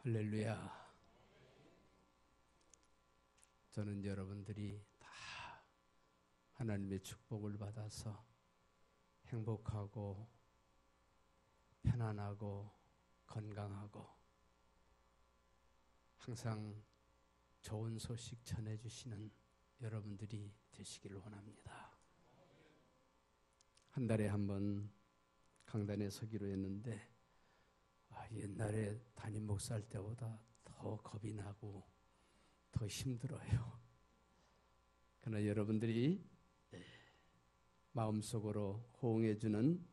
할렐루야. 저는 여러분들이 다 하나님의 축복을 받아서 행복하고 편안하고 건강하고 항상 좋은 소식 전해주시는 여러분들이 되시기를 원합니다. 한 달에 한 번 강단에 서기로 했는데 옛날에 담임 목사 할 때보다 더 겁이 나고 더 힘들어요. 그러나 여러분들이 마음속으로 호응해주는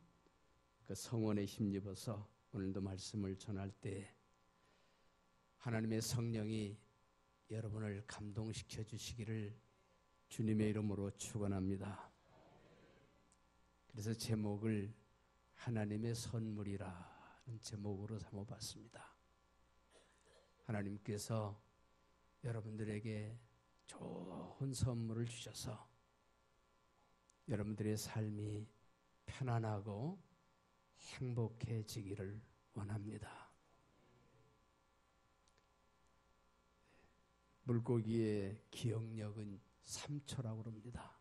그 성원에 힘입어서 오늘도 말씀을 전할 때 하나님의 성령이 여러분을 감동시켜 주시기를 주님의 이름으로 축원합니다. 그래서 제목을 하나님의 선물이라는 제목으로 삼아봤습니다. 하나님께서 여러분들에게 좋은 선물을 주셔서 여러분들의 삶이 편안하고 행복해지기를 원합니다. 물고기의 기억력은 3초라고 그럽니다.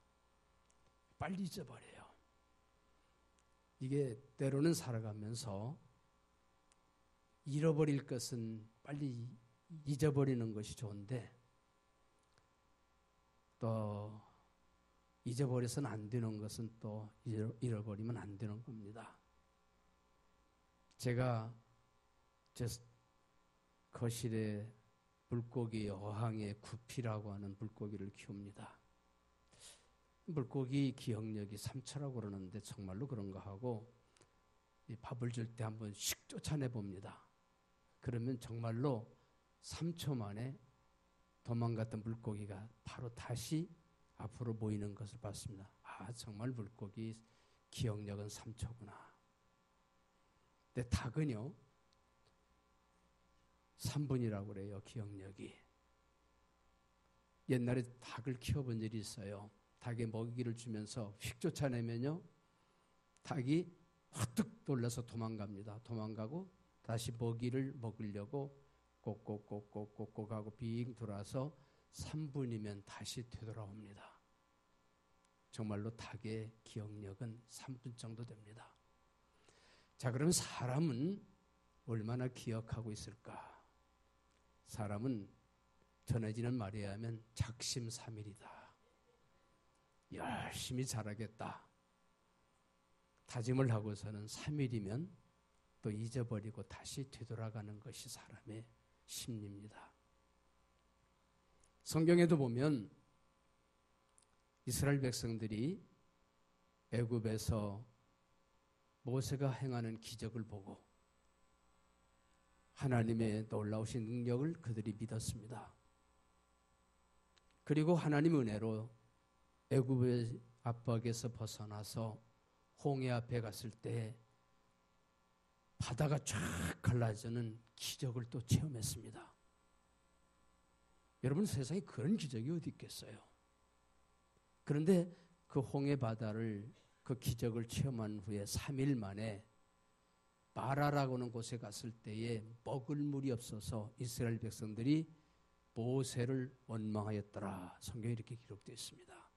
빨리 잊어버려요. 이게 때로는 살아가면서 잃어버릴 것은 빨리 잊어버리는 것이 좋은데 또 잊어버려서는 안 되는 것은 또 잃어버리면 안 되는 겁니다. 제가 제 거실에 물고기 어항에 구피라고 하는 물고기를 키웁니다. 물고기 기억력이 3초라고 그러는데 정말로 그런가 하고 밥을 줄 때 한번 씩 쫓아내 봅니다. 그러면 정말로 3초 만에 도망갔던 물고기가 바로 다시 앞으로 모이는 것을 봤습니다. 정말 물고기 기억력은 3초구나. 근데 닭은요 3분이라고 그래요. 기억력이. 옛날에 닭을 키워본 일이 있어요. 닭에 먹이를 주면서 휙 쫓아내면요 닭이 헛뜩 놀라서 도망갑니다. 도망가고 다시 먹이를 먹으려고 꼭꼭꼭꼭꼭꼭 하고 빙 돌아서 3분이면 다시 되돌아옵니다. 정말로 닭의 기억력은 3분 정도 됩니다. 자, 그럼 사람은 얼마나 기억하고 있을까? 사람은 전해지는 말에 의하면 작심삼일이다. 열심히 잘하겠다. 다짐을 하고서는 3일이면 또 잊어버리고 다시 되돌아가는 것이 사람의 심리입니다. 성경에도 보면 이스라엘 백성들이 애굽에서 모세가 행하는 기적을 보고 하나님의 놀라우신 능력을 그들이 믿었습니다. 그리고 하나님 은혜로 애굽의 압박에서 벗어나서 홍해 앞에 갔을 때 바다가 쫙 갈라지는 기적을 또 체험했습니다. 여러분, 세상에 그런 기적이 어디 있겠어요? 그런데 그 홍해 바다를 그 기적을 체험한 후에 3일 만에 마라라고 하는 곳에 갔을 때에 먹을 물이 없어서 이스라엘 백성들이 모세를 원망하였더라. 성경에 이렇게 기록되어 있습니다.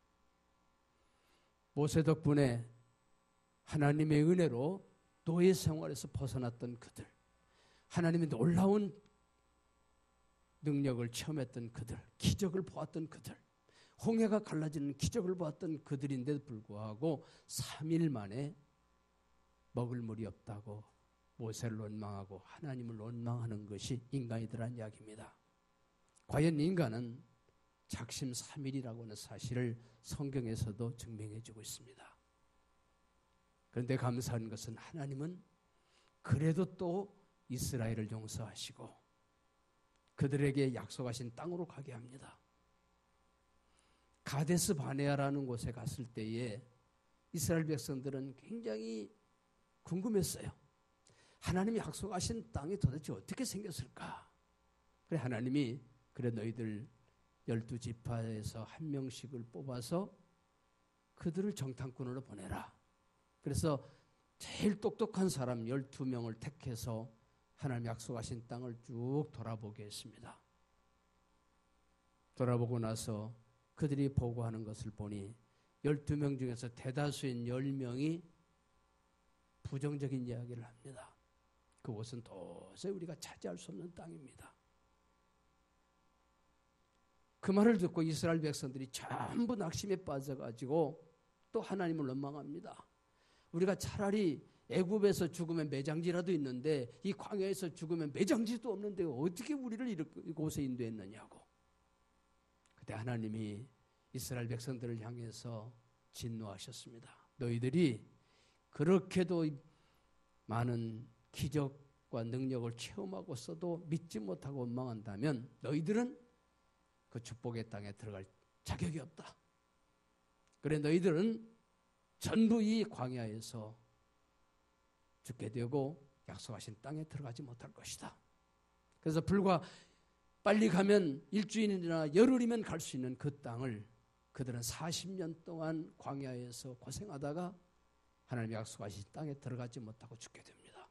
모세 덕분에 하나님의 은혜로 노예 생활에서 벗어났던 그들, 하나님의 놀라운 능력을 체험했던 그들, 기적을 보았던 그들, 홍해가 갈라지는 기적을 보았던 그들인데도 불구하고 3일 만에 먹을 물이 없다고 모세를 원망하고 하나님을 원망하는 것이 인간이더란 이야기입니다. 과연 인간은 작심삼일이라고 하는 사실을 성경에서도 증명해 주고 있습니다. 그런데 감사한 것은 하나님은 그래도 또 이스라엘을 용서하시고 그들에게 약속하신 땅으로 가게 합니다. 가데스 바네아라는 곳에 갔을 때에 이스라엘 백성들은 굉장히 궁금했어요. 하나님이 약속하신 땅이 도대체 어떻게 생겼을까? 그래 하나님이 그래 너희들 12지파에서 한 명씩을 뽑아서 그들을 정탐꾼으로 보내라. 그래서 제일 똑똑한 사람 12명을 택해서 하나님 약속하신 땅을 쭉 돌아보게 했습니다. 돌아보고 나서 그들이 보고하는 것을 보니 12명 중에서 대다수인 10명이 부정적인 이야기를 합니다. 그곳은 도저히 우리가 차지할 수 없는 땅입니다. 그 말을 듣고 이스라엘 백성들이 전부 낙심에 빠져가지고 또 하나님을 원망합니다. 우리가 차라리 애굽에서 죽으면 매장지라도 있는데 이 광야에서 죽으면 매장지도 없는데 어떻게 우리를 이곳에 인도했느냐고. 그때 하나님이 이스라엘 백성들을 향해서 진노하셨습니다. 너희들이 그렇게도 많은 기적과 능력을 체험하고서도 믿지 못하고 원망한다면 너희들은 그 축복의 땅에 들어갈 자격이 없다. 그래 너희들은 전부 이 광야에서 죽게 되고 약속하신 땅에 들어가지 못할 것이다. 그래서 불과 빨리 가면 일주일이나 열흘이면 갈 수 있는 그 땅을 그들은 40년 동안 광야에서 고생하다가 하나님이 약속하신 땅에 들어가지 못하고 죽게 됩니다.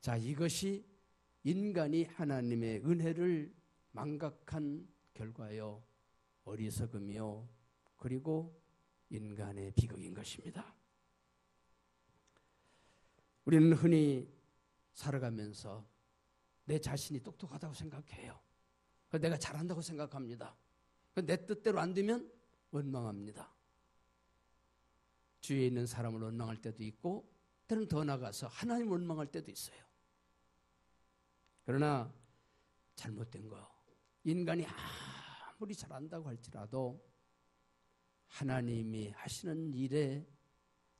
자, 이것이 인간이 하나님의 은혜를 망각한 결과요, 어리석음이요, 그리고 인간의 비극인 것입니다. 우리는 흔히 살아가면서 내 자신이 똑똑하다고 생각해요. 내가 잘한다고 생각합니다. 내 뜻대로 안 되면 원망합니다. 주위에 있는 사람을 원망할 때도 있고 때는 더 나가서 하나님을 원망할 때도 있어요. 그러나 잘못된 거, 인간이 아무리 잘한다고 할지라도 하나님이 하시는 일에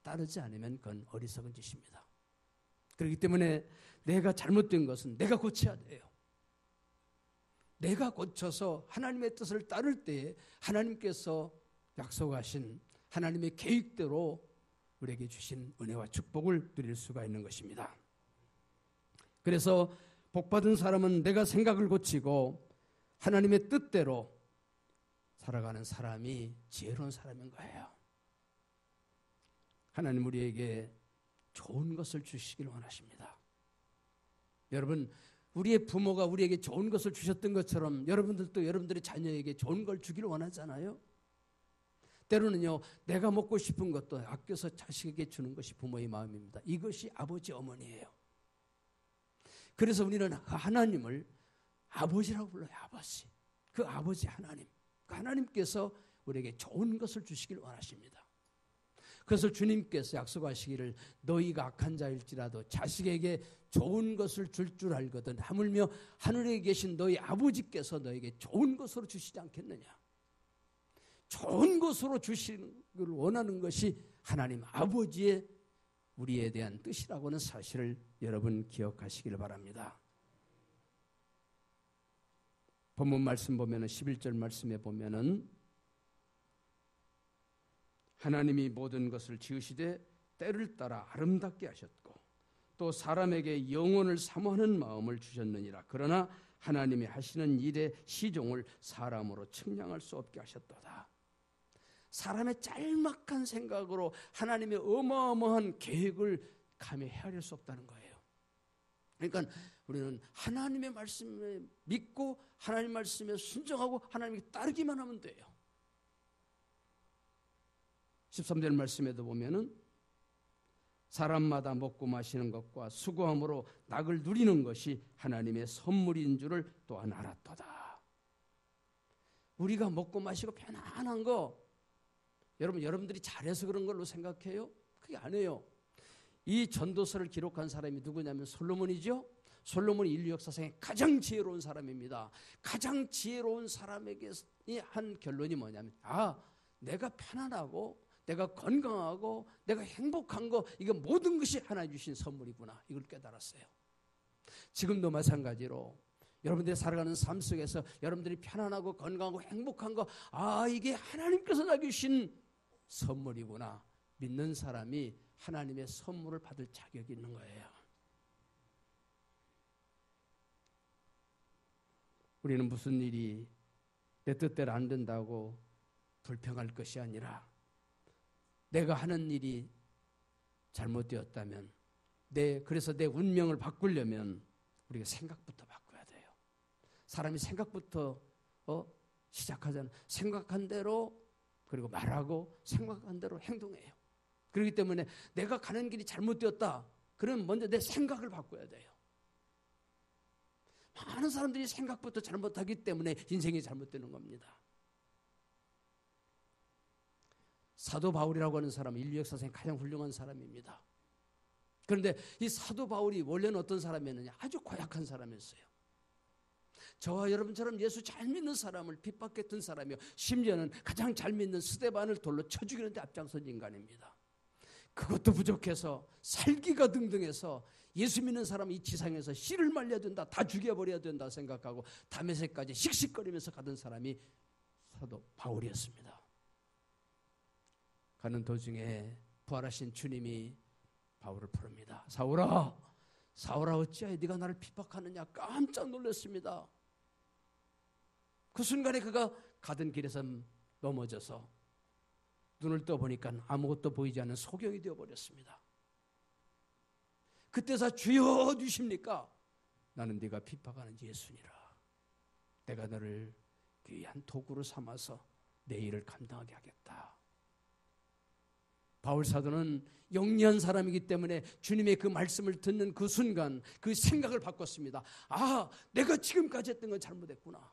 따르지 않으면 그건 어리석은 짓입니다. 그렇기 때문에 내가 잘못된 것은 내가 고쳐야 돼요. 내가 고쳐서 하나님의 뜻을 따를 때에 하나님께서 약속하신 하나님의 계획대로 우리에게 주신 은혜와 축복을 누릴 수가 있는 것입니다. 그래서 복받은 사람은 내가 생각을 고치고 하나님의 뜻대로 살아가는 사람이 지혜로운 사람인 거예요. 하나님 우리에게 좋은 것을 주시길 원하십니다. 여러분, 우리의 부모가 우리에게 좋은 것을 주셨던 것처럼 여러분들도 여러분들의 자녀에게 좋은 걸 주기를 원하잖아요. 때로는요, 내가 먹고 싶은 것도 아껴서 자식에게 주는 것이 부모의 마음입니다. 이것이 아버지, 어머니예요. 그래서 우리는 하나님을 아버지라고 불러요. 아버지. 그 아버지 하나님. 그 하나님께서 우리에게 좋은 것을 주시길 원하십니다. 그래서 주님께서 약속하시기를 너희가 악한 자일지라도 자식에게 좋은 것을 줄 줄 알거든 하물며 하늘에 계신 너희 아버지께서 너에게 좋은 것으로 주시지 않겠느냐. 좋은 것으로 주시는 걸 원하는 것이 하나님 아버지의 우리에 대한 뜻이라고는 사실을 여러분 기억하시길 바랍니다. 본문 말씀 보면은 11절 말씀에 보면은 하나님이 모든 것을 지으시되 때를 따라 아름답게 하셨고 또 사람에게 영혼을 사모하는 마음을 주셨느니라. 그러나 하나님이 하시는 일의 시종을 사람으로 측량할 수 없게 하셨도다. 사람의 짤막한 생각으로 하나님의 어마어마한 계획을 감히 헤아릴 수 없다는 거예요. 그러니까 우리는 하나님의 말씀에 믿고 하나님 말씀에 순종하고 하나님께 따르기만 하면 돼요. 13절 말씀에도 보면은 사람마다 먹고 마시는 것과 수고함으로 낙을 누리는 것이 하나님의 선물인 줄을 또한 알았도다. 우리가 먹고 마시고 편안한 거 여러분들이 잘해서 그런 걸로 생각해요? 그게 아니에요. 이 전도서를 기록한 사람이 누구냐면 솔로몬이죠. 솔로몬이 인류 역사상에 가장 지혜로운 사람입니다. 가장 지혜로운 사람에게 한 결론이 뭐냐면 내가 편안하고 내가 건강하고 내가 행복한 거 이거 모든 것이 하나님 주신 선물이구나. 이걸 깨달았어요. 지금도 마찬가지로 여러분들이 살아가는 삶 속에서 여러분들이 편안하고 건강하고 행복한 거 이게 하나님께서 나에게 주신 선물이구나. 믿는 사람이 하나님의 선물을 받을 자격이 있는 거예요. 우리는 무슨 일이 내 뜻대로 안 된다고 불평할 것이 아니라 내가 하는 일이 잘못되었다면 그래서 내 운명을 바꾸려면 우리가 생각부터 바꿔야 돼요. 사람이 생각부터 시작하잖아요. 생각한 대로 그리고 말하고 생각한 대로 행동해요. 그렇기 때문에 내가 가는 길이 잘못되었다. 그러면 먼저 내 생각을 바꿔야 돼요. 많은 사람들이 생각부터 잘못하기 때문에 인생이 잘못되는 겁니다. 사도 바울이라고 하는 사람은 인류 역사상에 가장 훌륭한 사람입니다. 그런데 이 사도 바울이 원래는 어떤 사람이었느냐? 아주 고약한 사람이었어요. 저와 여러분처럼 예수 잘 믿는 사람을 핍박했던 사람이요. 심지어는 가장 잘 믿는 스데반을 돌로 쳐 죽이는 데 앞장선 인간입니다. 그것도 부족해서 살기가 등등해서 예수 믿는 사람 이 지상에서 씨를 말려야 된다, 다 죽여버려야 된다 생각하고 다메섹까지 씩씩거리면서 가던 사람이 사도 바울이었습니다. 가는 도중에 부활하신 주님이 바울을 부릅니다. 사울아, 사울아 어찌하여 네가 나를 핍박하느냐. 깜짝 놀랐습니다. 그 순간에 그가 가던 길에서 넘어져서 눈을 떠보니까 아무것도 보이지 않는 소경이 되어버렸습니다. 그때서 주여 주십니까? 나는 네가 핍박하는 예수니라. 내가 너를 귀한 도구로 삼아서 내 일을 감당하게 하겠다. 바울 사도는 영리한 사람이기 때문에 주님의 그 말씀을 듣는 그 순간 그 생각을 바꿨습니다. 아, 내가 지금까지 했던 건 잘못했구나.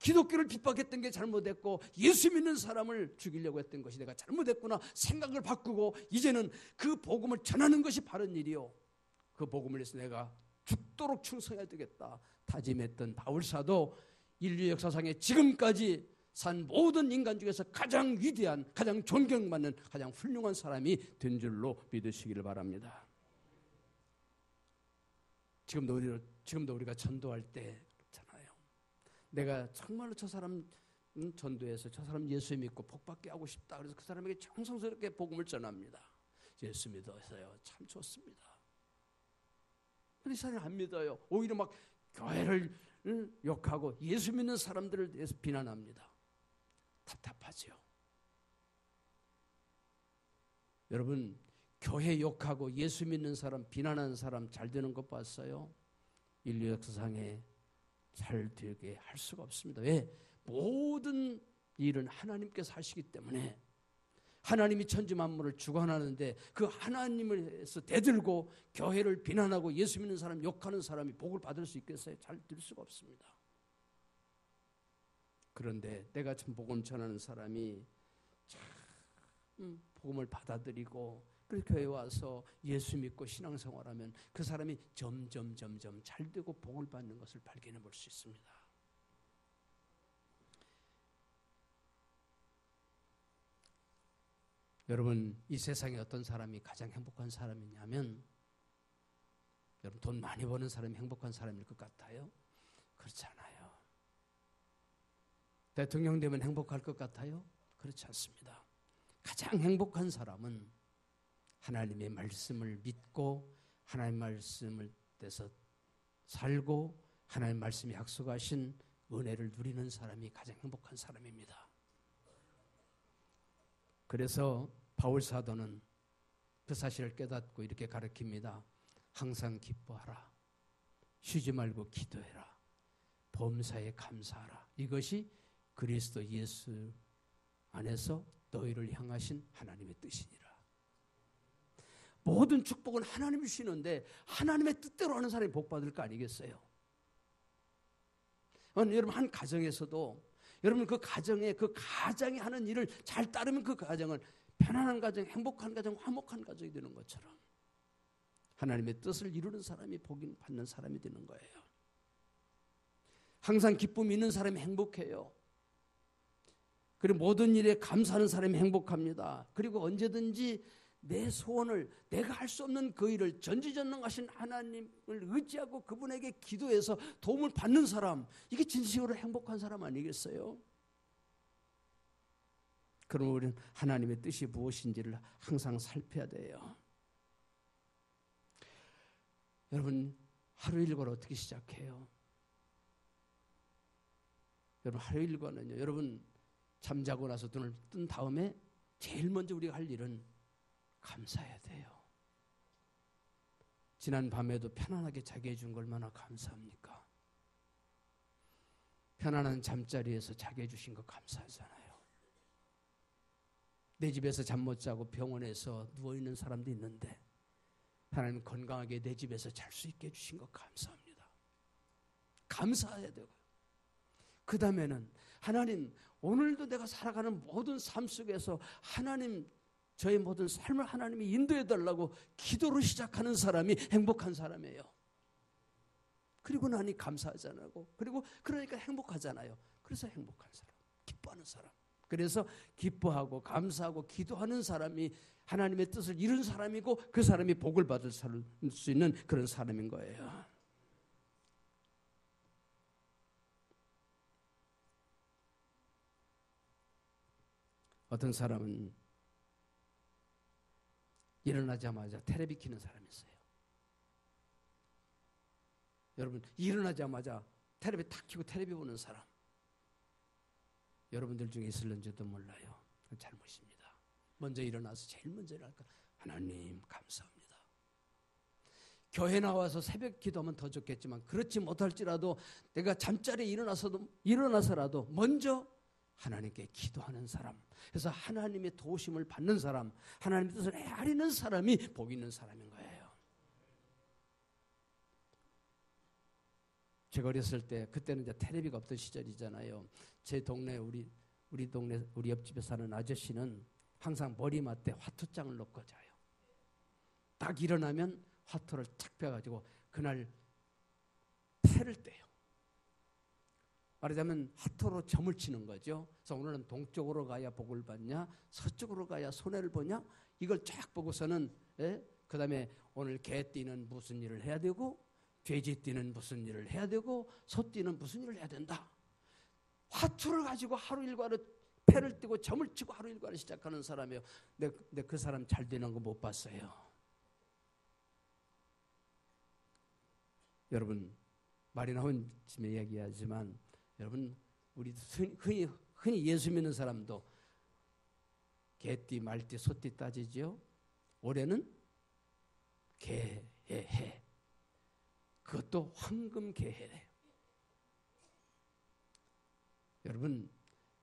기독교를 핍박했던 게 잘못했고 예수 믿는 사람을 죽이려고 했던 것이 내가 잘못했구나 생각을 바꾸고 이제는 그 복음을 전하는 것이 바른 일이요. 그 복음을 위해서 내가 죽도록 충성해야 되겠다 다짐했던 바울 사도 인류 역사상에 지금까지 산 모든 인간 중에서 가장 위대한, 가장 존경받는, 가장 훌륭한 사람이 된 줄로 믿으시기를 바랍니다. 지금도 우리가 전도할 때 그렇잖아요. 내가 정말로 저 사람 전도해서 저 사람 예수 믿고 복받게 하고 싶다. 그래서 그 사람에게 정성스럽게 복음을 전합니다. 예수 믿어서요. 참 좋습니다. 근데 이 사람이 안 믿어요. 오히려 막 교회를 욕하고 예수 믿는 사람들을 대해서 비난합니다. 답답하죠. 여러분, 교회 욕하고 예수 믿는 사람, 비난하는 사람 잘 되는 것 봤어요? 인류 역사상에 잘 되게 할 수가 없습니다. 왜? 모든 일은 하나님께서 하시기 때문에 하나님이 천지 만물을 주관하는데 그 하나님을서 대들고 교회를 비난하고 예수 믿는 사람 욕하는 사람이 복을 받을 수 있겠어요? 잘 될 수가 없습니다. 그런데 내가 참 복음 전하는 사람이 참 복음을 받아들이고 그 교회에 와서 예수 믿고 신앙생활하면 그 사람이 점점 잘 되고 복을 받는 것을 발견해 볼 수 있습니다. 여러분, 이 세상에 어떤 사람이 가장 행복한 사람이냐면 여러분, 돈 많이 버는 사람이 행복한 사람일 것 같아요? 그렇지 않아요. 대통령 되면 행복할 것 같아요? 그렇지 않습니다. 가장 행복한 사람은 하나님의 말씀을 믿고 하나님의 말씀을 떼서 살고 하나님의 말씀이 약속하신 은혜를 누리는 사람이 가장 행복한 사람입니다. 그래서 바울 사도는 그 사실을 깨닫고 이렇게 가르칩니다. 항상 기뻐하라. 쉬지 말고 기도해라. 범사에 감사하라. 이것이 그리스도 예수 안에서 너희를 향하신 하나님의 뜻이니라. 모든 축복은 하나님이 주시는데 하나님의 뜻대로 하는 사람이 복 받을 거 아니겠어요? 여러분, 한 가정에서도 여러분 그 가정이 하는 일을 잘 따르면 그 가정은 편안한 가정, 행복한 가정, 화목한 가정이 되는 것처럼 하나님의 뜻을 이루는 사람이 복 받는 사람이 되는 거예요. 항상 기쁨이 있는 사람이 행복해요. 그리고 모든 일에 감사하는 사람이 행복합니다. 그리고 언제든지 내 소원을 내가 할 수 없는 그 일을 전지전능하신 하나님을 의지하고 그분에게 기도해서 도움을 받는 사람, 이게 진실로 행복한 사람 아니겠어요? 그럼 우리는 하나님의 뜻이 무엇인지를 항상 살펴야 돼요. 여러분, 하루 일과를 어떻게 시작해요? 여러분, 하루 일과는요, 여러분 잠자고 나서 눈을 뜬 다음에 제일 먼저 우리가 할 일은 감사해야 돼요. 지난 밤에도 편안하게 자게 해준 걸 얼마나 감사합니까? 편안한 잠자리에서 자게 해주신 거 감사하잖아요. 내 집에서 잠 못 자고 병원에서 누워있는 사람도 있는데 하나님 건강하게 내 집에서 잘 수 있게 해주신 거 감사합니다. 감사해야 되고요. 그 다음에는 하나님, 오늘도 내가 살아가는 모든 삶 속에서 하나님, 저의 모든 삶을 하나님이 인도해 달라고 기도로 시작하는 사람이 행복한 사람이에요. 그리고 나니 감사하잖아요. 그리고 그러니까 행복하잖아요. 그래서 행복한 사람, 기뻐하는 사람. 그래서 기뻐하고 감사하고 기도하는 사람이 하나님의 뜻을 이룬 사람이고 그 사람이 복을 받을 수 있는 그런 사람인 거예요. 어떤 사람은 일어나자마자 텔레비 켜는 사람이 있어요. 여러분, 일어나자마자 텔레비 탁 켜고 텔레비 보는 사람, 여러분들 중에 있을는지도 몰라요. 그건 잘못입니다. 먼저 일어나서 제일 먼저 일어날까? 하나님 감사합니다. 교회 나와서 새벽 기도하면 더 좋겠지만 그렇지 못할지라도 내가 잠자리에 일어나서라도 먼저 하나님께 기도하는 사람, 그래서 하나님의 도우심을 받는 사람, 하나님의 뜻을 헤아리는 사람이 복 있는 사람인 거예요. 제가 어렸을 때, 그때는 이제 텔레비가 없던 시절이잖아요. 제 동네, 우리 동네, 우리 옆집에 사는 아저씨는 항상 머리맡에 화투장을 놓고 자요. 딱 일어나면 화투를 착 펴가지고 그날 패를 떼요. 말하자면 화투로 점을 치는 거죠. 그래서 오늘은 동쪽으로 가야 복을 받냐, 서쪽으로 가야 손해를 보냐, 이걸 쫙 보고서는, 그 다음에 오늘 개띠는 무슨 일을 해야 되고, 돼지띠는 무슨 일을 해야 되고, 소띠는 무슨 일을 해야 된다. 화투를 가지고 하루 일과를 패를 띄고 점을 치고 하루 일과를 시작하는 사람이에요. 근데 그 사람 잘 되는 거 못 봤어요. 여러분, 말이 나온 짐에 얘기하지만, 여러분, 우리 흔히 예수 믿는 사람도 개띠, 말띠, 소띠 따지죠. 올해는 개해. 그것도 황금 개해래요. 여러분,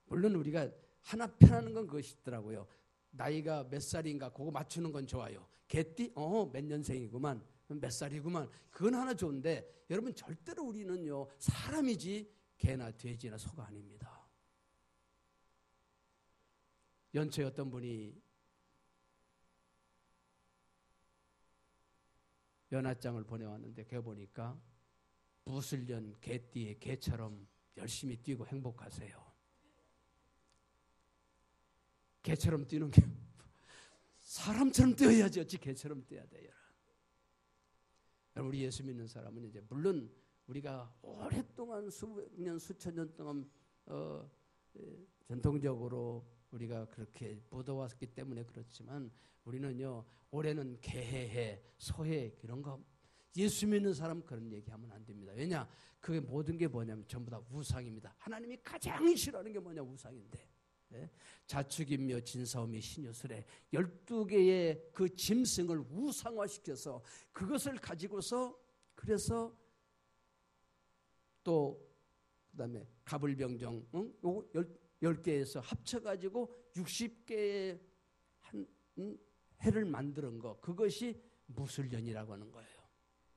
물론 우리가 하나 편하는 건 그것이 있더라고요. 나이가 몇 살인가 그거 맞추는 건 좋아요. 개띠? 몇 년생이구만. 몇 살이구만. 그건 하나 좋은데 여러분, 절대로 우리는요 사람이지 개나 돼지나 소가 아닙니다. 연초에 어떤 분이 연하장을 보내왔는데 그거 보니까 무술년 개띠의 개처럼 열심히 뛰고 행복하세요. 개처럼 뛰는 게 사람처럼 뛰어야지 어찌 개처럼 뛰어야 돼요. 우리 예수 믿는 사람은 이제 물론 우리가 오랫동안 수백 년, 수천 년 동안 전통적으로 우리가 그렇게 묻어왔기 때문에 그렇지만 우리는요, 올해는 개해, 소해 이런 거 예수 믿는 사람 그런 얘기하면 안 됩니다. 왜냐? 그게 모든 게 뭐냐면 전부 다 우상입니다. 하나님이 가장 싫어하는 게 뭐냐? 우상인데. 자축인묘 진사오미 신유술에 12개의 그 짐승을 우상화시켜서 그것을 가지고서 그래서 또 그다음에 가불병정 요거 10개에서 합쳐가지고 60개의 해를 만드는 거, 그것이 무술년이라고 하는 거예요.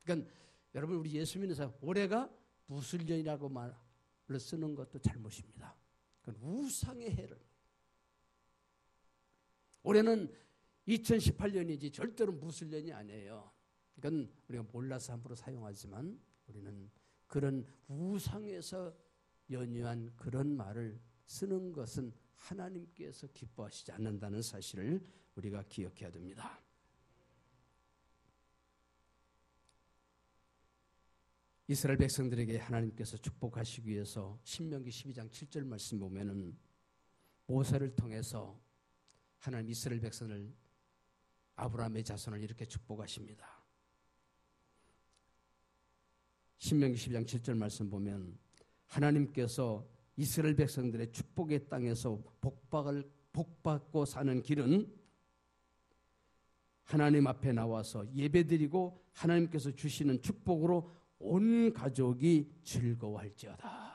그러니까 여러분, 우리 예수 믿는 사람 올해가 무술년이라고 말을 쓰는 것도 잘못입니다. 그건 우상의 해를. 올해는 2018년이지 절대로 무술년이 아니에요. 그러니까 우리가 몰라서 함부로 사용하지만 우리는 그런 우상에서 연유한 그런 말을 쓰는 것은 하나님께서 기뻐하시지 않는다는 사실을 우리가 기억해야 됩니다. 이스라엘 백성들에게 하나님께서 축복하시기 위해서 신명기 12장 7절 말씀 보면은 모세를 통해서 하나님 이스라엘 백성을, 아브라함의 자손을 이렇게 축복하십니다. 신명기 12장 7절 말씀 보면 하나님께서 이스라엘 백성들의 축복의 땅에서 복받고 사는 길은 하나님 앞에 나와서 예배드리고 하나님께서 주시는 축복으로 온 가족이 즐거워할지어다.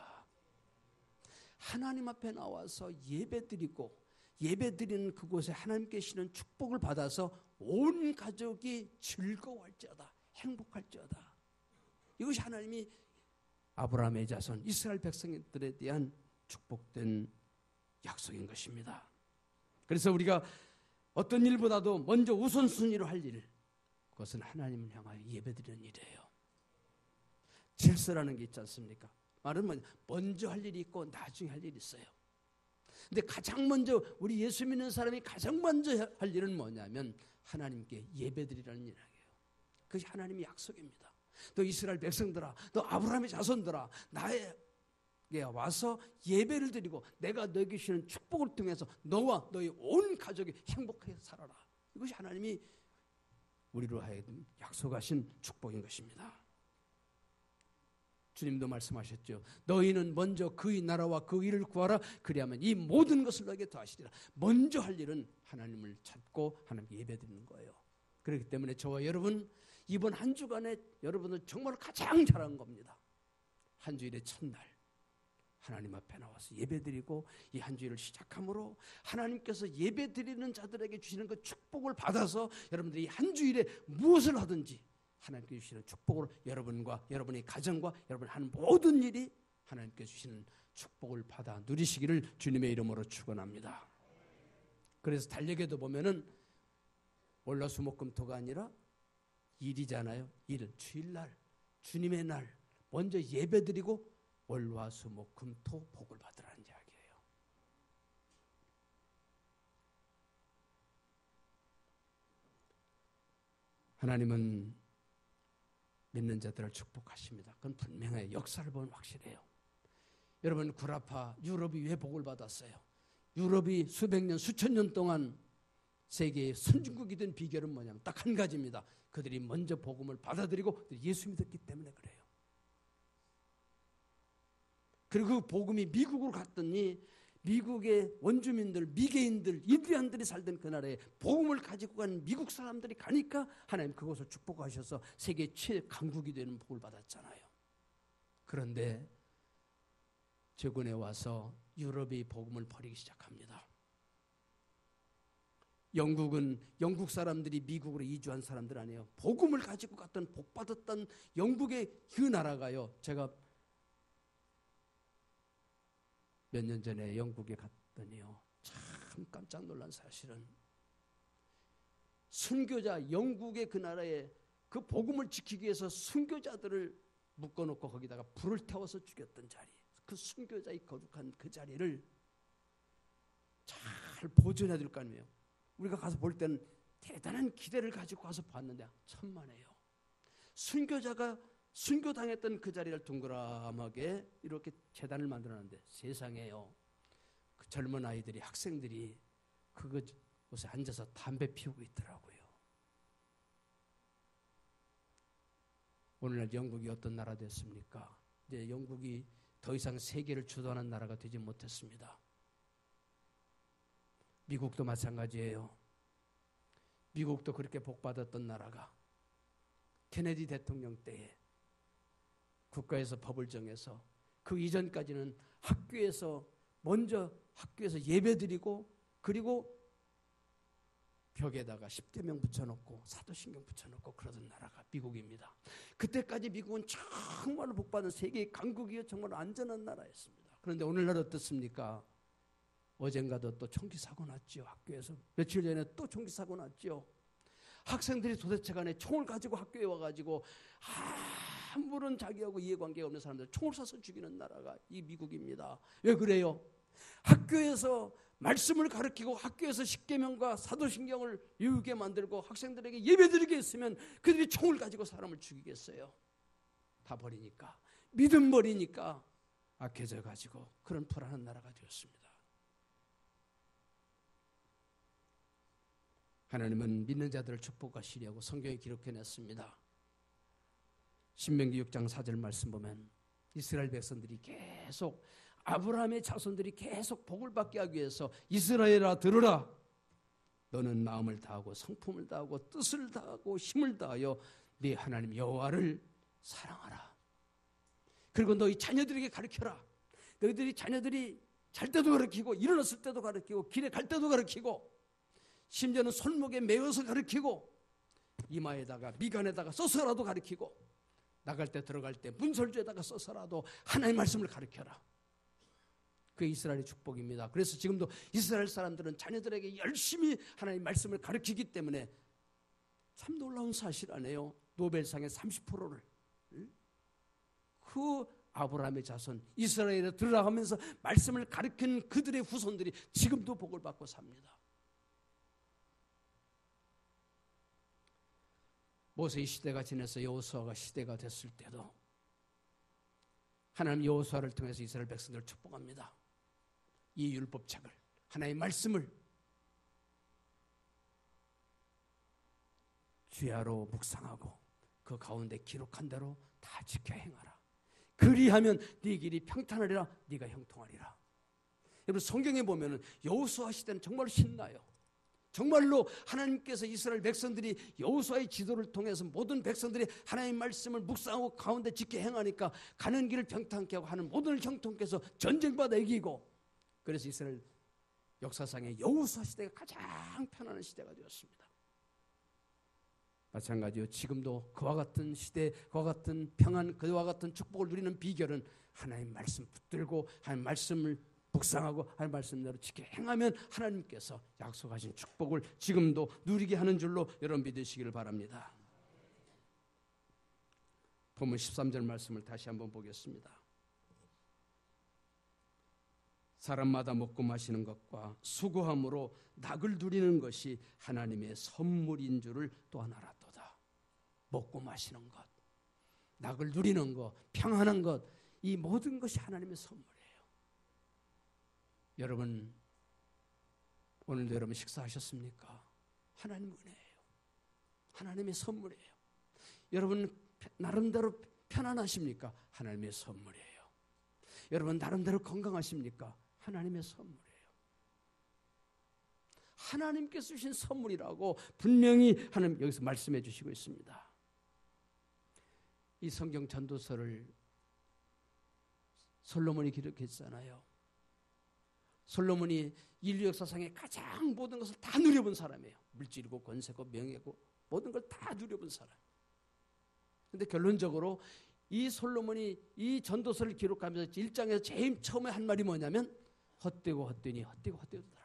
하나님 앞에 나와서 예배드리고 예배드리는 그곳에 하나님께 주시는 축복을 받아서 온 가족이 즐거워할지어다. 행복할지어다. 이것이 하나님이 아브라함의 자손 이스라엘 백성들에 대한 축복된 약속인 것입니다. 그래서 우리가 어떤 일보다도 먼저 우선순위로 할 일, 그것은 하나님을 향하여 예배드리는 일이에요. 질서라는 게 있지 않습니까? 말은 뭐냐? 먼저 할 일이 있고 나중에 할 일이 있어요. 근데 가장 먼저 우리 예수 믿는 사람이 가장 먼저 할 일은 뭐냐면 하나님께 예배드리라는 일이에요. 그것이 하나님의 약속입니다. 너 이스라엘 백성들아, 너 아브라함의 자손들아, 나에게 와서 예배를 드리고 내가 너에게 주시는 축복을 통해서 너와 너의 온 가족이 행복하게 살아라. 이것이 하나님이 우리로 하여금 약속하신 축복인 것입니다. 주님도 말씀하셨죠. 너희는 먼저 그의 나라와 그 일을 구하라. 그리하면 이 모든 것을 너에게 더하시리라. 먼저 할 일은 하나님을 찾고 하나님께 예배드리는 거예요. 그렇기 때문에 저와 여러분 이번 한 주간에 여러분은 정말 가장 잘한 겁니다. 한 주일의 첫날 하나님 앞에 나와서 예배드리고 이 한 주일을 시작함으로 하나님께서 예배드리는 자들에게 주시는 그 축복을 받아서 여러분들이 한 주일에 무엇을 하든지 하나님께 주시는 축복으로 여러분과 여러분의 가정과 여러분이 하는 모든 일이 하나님께 주시는 축복을 받아 누리시기를 주님의 이름으로 축원합니다. 그래서 달력에도 보면은 월화수목금토가 아니라 일이잖아요. 일, 주일날, 주님의 날 먼저 예배드리고 월화수목금토 복을 받으라는 이야기예요. 하나님은 믿는 자들을 축복하십니다. 그건 분명해요. 역사를 보면 확실해요. 여러분 구라파 유럽이 왜 복을 받았어요? 유럽이 수백 년, 수천 년 동안 세계의 선진국이 된 비결은 뭐냐면 딱 한 가지입니다. 그들이 먼저 복음을 받아들이고 예수 믿었기 때문에 그래요. 그리고 그 복음이 미국으로 갔더니 미국의 원주민들, 미개인들, 인디안들이 살던 그 나라에 복음을 가지고 간 미국 사람들이 가니까 하나님 그곳을 축복하셔서 세계 최강국이 되는 복을 받았잖아요. 그런데 제군에 와서 유럽이 복음을 버리기 시작합니다. 영국은 영국 사람들이 미국으로 이주한 사람들 아니에요. 복음을 가지고 갔던 복받았던 영국의 그 나라가요. 제가 몇 년 전에 영국에 갔더니요. 참 깜짝 놀란 사실은 순교자, 영국의 그 나라에 그 복음을 지키기 위해서 순교자들을 묶어놓고 거기다가 불을 태워서 죽였던 자리, 그 순교자의 거룩한 그 자리를 잘 보존해야 될 거 아니에요. 우리가 가서 볼 때는 대단한 기대를 가지고 가서 봤는데 천만에요. 순교자가 순교당했던 그 자리를 동그라하게 이렇게 재단을 만들어놨는데 세상에요. 그 젊은 아이들이, 학생들이 그곳에 앉아서 담배 피우고 있더라고요. 오늘날 영국이 어떤 나라 됐습니까? 이제 영국이 더 이상 세계를 주도하는 나라가 되지 못했습니다. 미국도 마찬가지예요. 미국도 그렇게 복받았던 나라가 케네디 대통령 때에 국가에서 법을 정해서 그 이전까지는 학교에서 예배드리고 그리고 벽에다가 10계명 붙여놓고 사도신경 붙여놓고 그러던 나라가 미국입니다. 그때까지 미국은 정말로 복받은 세계의 강국이요 정말 안전한 나라였습니다. 그런데 오늘날 어떻습니까? 어젠가도 또 총기 사고 났죠. 학교에서 며칠 전에 또 총기 사고 났죠. 학생들이 도대체 간에 총을 가지고 학교에 와가지고 아무런 자기하고 이해관계가 없는 사람들 총을 쏴서 죽이는 나라가 이 미국입니다. 왜 그래요? 학교에서 말씀을 가르치고 학교에서 십계명과 사도신경을 외우게 만들고 학생들에게 예배드리게 했으면 그들이 총을 가지고 사람을 죽이겠어요? 다 버리니까, 믿음 버리니까 악해져 가지고 그런 불안한 나라가 되었습니다. 하나님은 믿는 자들을 축복하시려고 성경에 기록해냈습니다. 신명기 6장 4절 말씀 보면 이스라엘 백성들이 계속 아브라함의 자손들이 계속 복을 받게 하기 위해서 이스라엘아 들으라. 너는 마음을 다하고 성품을 다하고 뜻을 다하고 힘을 다하여 네 하나님 여호와를 사랑하라. 그리고 너희 자녀들에게 가르쳐라. 너희들이 자녀들이 잘 때도 가르치고 일어났을 때도 가르치고 길에 갈 때도 가르치고 심지어는 손목에 메어서 가르치고 이마에다가 미간에다가 써서라도 가르치고 나갈 때 들어갈 때 문설주에다가 써서라도 하나님의 말씀을 가르쳐라. 그게 이스라엘의 축복입니다. 그래서 지금도 이스라엘 사람들은 자녀들에게 열심히 하나님의 말씀을 가르치기 때문에 참 놀라운 사실 아니에요. 노벨상의 30%를 그 아브라함의 자손 이스라엘에 들어가면서 말씀을 가르친 그들의 후손들이 지금도 복을 받고 삽니다. 모세의 시대가 지나서 여호수아가 시대가 됐을 때도 하나님 여호수아를 통해서 이스라엘 백성들을 축복합니다. 이 율법책을 하나님의 말씀을 주야로 묵상하고 그 가운데 기록한 대로 다 지켜 행하라. 그리하면 네 길이 평탄하리라 네가 형통하리라. 여러분 성경에 보면은 여호수아 시대는 정말 신나요. 정말로 하나님께서 이스라엘 백성들이 여호수아의 지도를 통해서 모든 백성들이 하나님의 말씀을 묵상하고 가운데 지켜 행하니까 가는 길을 평탄케 하고 하는 모든 형통케 해서 전쟁받아 이기고 그래서 이스라엘 역사상의 여호수아 시대가 가장 편안한 시대가 되었습니다. 마찬가지로 지금도 그와 같은 시대, 그와 같은 평안, 그와 같은 축복을 누리는 비결은 하나님 말씀 붙들고 하나님 말씀을 묵상하고 하나님 말씀대로 지켜 행하면 하나님께서 약속하신 축복을 지금도 누리게 하는 줄로 여러분 믿으시기를 바랍니다. 본문 13절 말씀을 다시 한번 보겠습니다. 사람마다 먹고 마시는 것과 수고함으로 낙을 누리는 것이 하나님의 선물인 줄을 또한 알았도다. 먹고 마시는 것, 낙을 누리는 것, 평안한 것, 이 모든 것이 하나님의 선물이에요. 여러분 오늘도 여러분 식사하셨습니까? 하나님 은혜예요. 하나님의 선물이에요. 여러분 나름대로 편안하십니까? 하나님의 선물이에요. 여러분 나름대로 건강하십니까? 하나님의 선물이에요. 하나님께서 주신 선물이라고 분명히 하나님 여기서 말씀해 주시고 있습니다. 이 성경 전도서를 솔로몬이 기록했잖아요. 솔로몬이 인류 역사상의 가장 모든 것을 다 누려본 사람이에요. 물질이고 권세고 명예고 모든 걸 다 누려본 사람. 그런데 결론적으로 이 솔로몬이 이 전도서를 기록하면서 1장에서 제일 처음에 한 말이 뭐냐면 헛되고 헛되니 헛되고 헛되더라.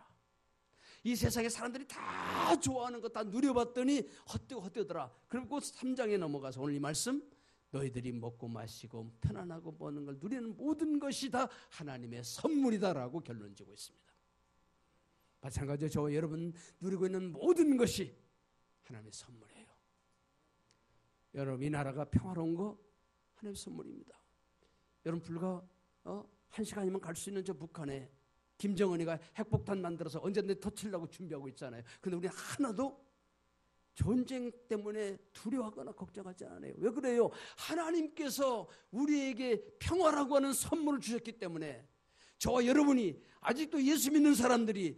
이 세상에 사람들이 다 좋아하는 거 다 누려봤더니 헛되고 헛되더라. 그리고 3장에 넘어가서 오늘 이 말씀 너희들이 먹고 마시고 편안하고 먹는 걸 누리는 모든 것이 다 하나님의 선물이다라고 결론 지고 있습니다. 마찬가지로 저와 여러분 누리고 있는 모든 것이 하나님의 선물이에요. 여러분 이 나라가 평화로운 거 하나님의 선물입니다. 여러분 불과 1시간이면 갈 수 있는 저 북한에 김정은이가 핵폭탄 만들어서 언제든지 터치려고 준비하고 있잖아요. 그런데 우리 하나도 전쟁 때문에 두려워하거나 걱정하지 않아요. 왜 그래요? 하나님께서 우리에게 평화라고 하는 선물을 주셨기 때문에 저와 여러분이 아직도 예수 믿는 사람들이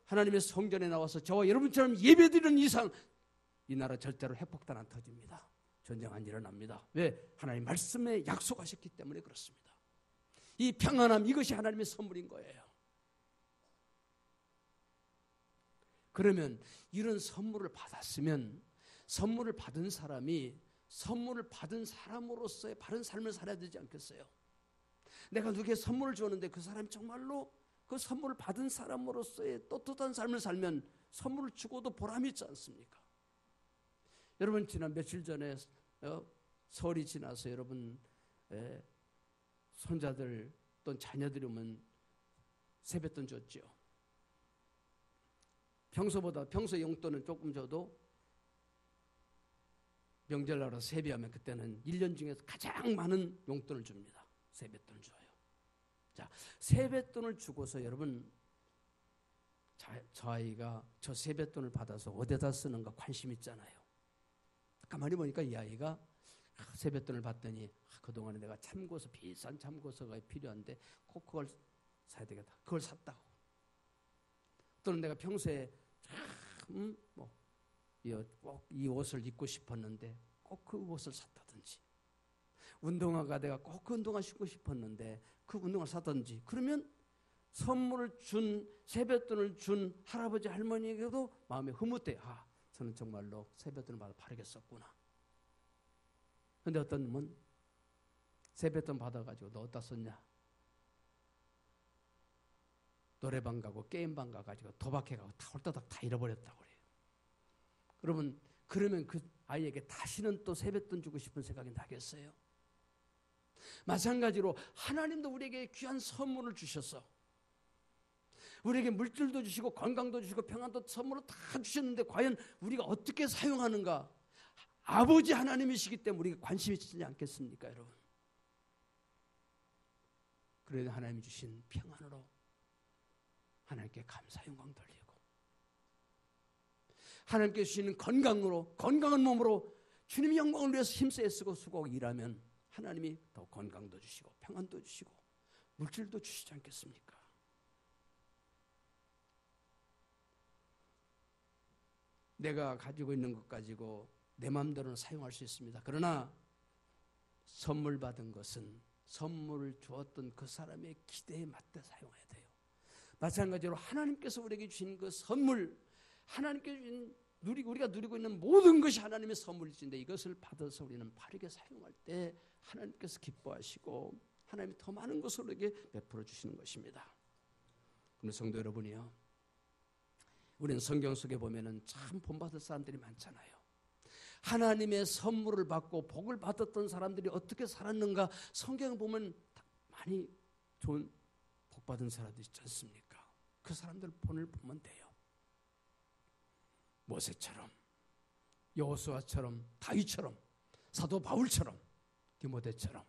하나님의 성전에 나와서 저와 여러분처럼 예배드리는 이상 이 나라 절대로 핵폭탄 안 터집니다. 전쟁 안 일어납니다. 왜? 하나님 말씀에 약속하셨기 때문에 그렇습니다. 이 평안함 이것이 하나님의 선물인 거예요. 그러면 이런 선물을 받았으면 선물을 받은 사람이 선물을 받은 사람으로서의 바른 삶을 살아야 되지 않겠어요? 내가 누구에게 선물을 줬는데 그 사람이 정말로 그 선물을 받은 사람으로서의 떳떳한 삶을 살면 선물을 주고도 보람이 있지 않습니까? 여러분 지난 며칠 전에 설이 지나서 여러분 손자들 또는 자녀들이 오면 세뱃돈 줬죠. 평소 용돈은 조금 줘도 명절날로 세배하면 그때는 1년 중에서 가장 많은 용돈을 줍니다. 세뱃돈을 줘요. 자, 세뱃돈을 주고서 여러분 저 아이가 저 세뱃돈을 받아서 어디다 쓰는가 관심 있잖아요. 가만히 보니까 이 아이가 세뱃돈을 받더니 그동안에 내가 참고서 비싼 참고서가 필요한데 꼭 그걸 사야 되겠다. 그걸 샀다고. 또는 내가 평소에 참 꼭 이 옷을 입고 싶었는데 꼭 그 옷을 샀다든지, 운동화가 내가 꼭 그 운동화 신고 싶었는데 그 운동화를 사든지, 그러면 선물을 준, 세뱃돈을 준 할아버지 할머니에게도 마음이 흐뭇해. 아, 저는 정말로 세뱃돈을 받아 바르게 썼구나. 근데 어떤 놈은 세뱃돈 받아가지고 너 어디다 썼냐? 노래방 가고 게임방 가가지고 도박해가고 다 홀다닥 다 잃어버렸다고 그래요. 그러면 그 아이에게 다시는 또 세뱃돈 주고 싶은 생각이 나겠어요? 마찬가지로 하나님도 우리에게 귀한 선물을 주셔서 우리에게 물질도 주시고 건강도 주시고 평안도 선물로 다 주셨는데 과연 우리가 어떻게 사용하는가? 아버지 하나님이시기 때문에 우리가 관심이 있지 않겠습니까, 여러분? 그래도 하나님이 주신 평안으로 하나님께 감사 영광 돌리고, 하나님께 주시는 건강으로, 건강한 몸으로 주님의 영광을 위해서 힘써 애쓰고 수고하고 일하면 하나님이 더 건강도 주시고 평안도 주시고 물질도 주시지 않겠습니까? 내가 가지고 있는 것 가지고 내 마음대로는 사용할 수 있습니다. 그러나 선물 받은 것은 선물을 주었던 그 사람의 기대에 맞게 사용해야 돼요. 마찬가지로 하나님께서 우리에게 주신 그 선물, 하나님께 주신 우리가 누리고 있는 모든 것이 하나님의 선물이신데 이것을 받아서 우리는 바르게 사용할 때 하나님께서 기뻐하시고 하나님이 더 많은 것을 우리에게 베풀어 주시는 것입니다. 그런데 성도 여러분이요, 우리는 성경 속에 보면은 참 본받을 사람들이 많잖아요. 하나님의 선물을 받고 복을 받았던 사람들이 어떻게 살았는가 성경 보면 많이 좋은 복받은 사람들이 있지 않습니까? 그 사람들 본을 보면 돼요. 모세처럼, 여호수아처럼, 다윗처럼, 사도 바울처럼, 디모데처럼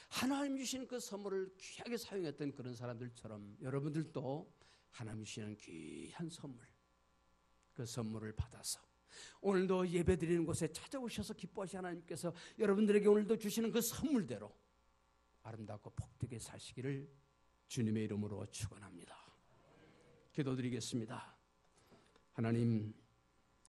하나님 주시는 그 선물을 귀하게 사용했던 그런 사람들처럼 여러분들도 하나님 주시는 귀한 선물, 그 선물을 받아서 오늘도 예배드리는 곳에 찾아오셔서 기뻐하신 하나님께서 여러분들에게 오늘도 주시는 그 선물대로 아름답고 복되게 사시기를 주님의 이름으로 축원합니다. 기도드리겠습니다. 하나님,